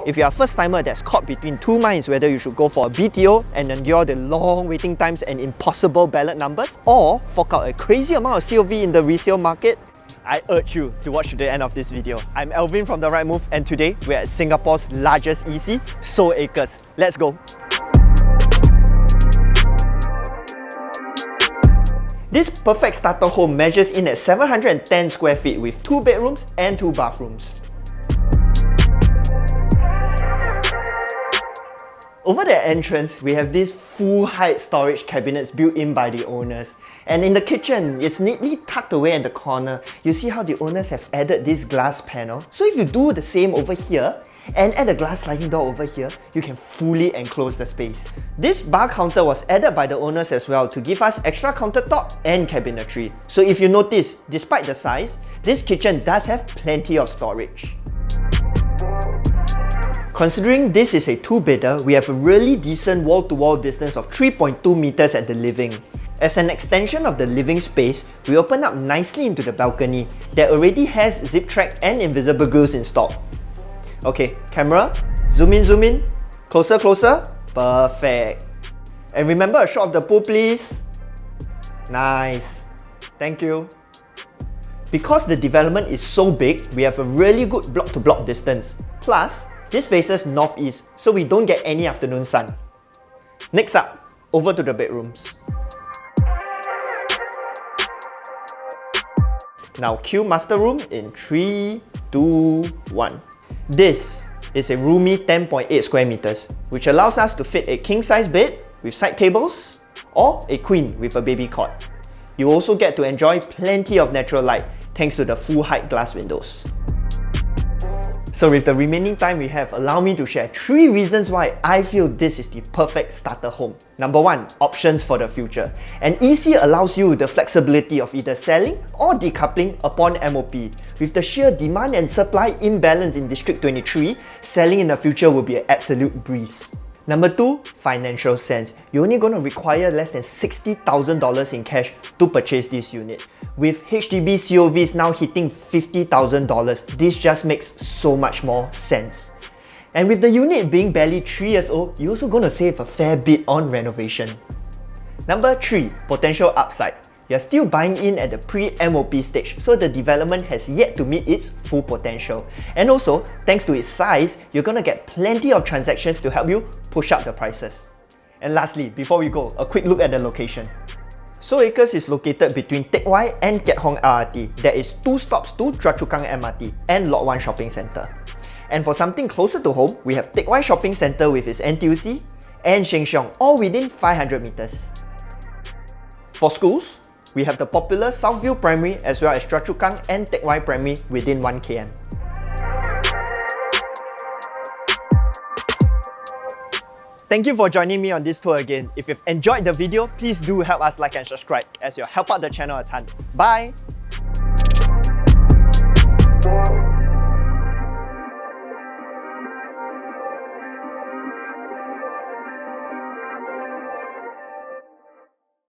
If you are a first-timer that's caught between two minds whether you should go for a BTO and endure the long waiting times and impossible ballot numbers, or fork out a crazy amount of COV in the resale market, I urge you to watch to the end of this video. I'm Alvin from The Right Move, and today we're at Singapore's largest EC, Soul Acres. Let's go! This perfect starter home measures in at 710 square feet with 2 bedrooms and 2 bathrooms. Over the entrance, we have these full-height storage cabinets built in by the owners. And in the kitchen, it's neatly tucked away in the corner. You see how the owners have added this glass panel. So if you do the same over here, and add a glass sliding door over here, you can fully enclose the space. This bar counter was added by the owners as well to give us extra countertop and cabinetry. So if you notice, despite the size, this kitchen does have plenty of storage. Considering this is a two-bedder, we have a really decent wall-to-wall distance of 3.2 meters at the living. As an extension of the living space, we open up nicely into the balcony that already has zip track and invisible grills installed. Okay, camera, zoom in, closer, perfect. And remember a shot of the pool, please. Nice, thank you. Because the development is so big, we have a really good block-to-block distance. Plus, this faces northeast, so we don't get any afternoon sun. Next up, over to the bedrooms. Now cue master room in 3, 2, 1. This is a roomy 10.8 square meters, which allows us to fit a king-size bed with side tables or a queen with a baby cot. You also get to enjoy plenty of natural light thanks to the full-height glass windows. So with the remaining time we have, allow me to share 3 reasons why I feel this is the perfect starter home. Number 1, options for the future. An EC allows you the flexibility of either selling or decoupling upon MOP. With the sheer demand and supply imbalance in District 23, selling in the future will be an absolute breeze. Number 2, financial sense. You're only going to require less than $60,000 in cash to purchase this unit. With HDB COVs now hitting $50,000, this just makes so much more sense. And with the unit being barely 3 years old, you're also going to save a fair bit on renovation. Number 3, potential upside. You're still buying in at the pre-MOP stage, so the development has yet to meet its full potential. And also, thanks to its size, you're gonna get plenty of transactions to help you push up the prices. And lastly, before we go, a quick look at the location. Soul Acres is located between Teck Whye and Keat Hong LRT. There is 2 stops to Chua Chu Kang MRT and Lot 1 Shopping Centre. And for something closer to home, we have Teck Whye Shopping Centre with its NTUC and Sheng Shiong, all within 500 meters. For schools, we have the popular Southview Primary as well as Chua Chu Kang and Teck Whye Primary within 1 km. Thank you for joining me on this tour again. If you've enjoyed the video, please do help us like and subscribe as you'll help out the channel a ton. Bye!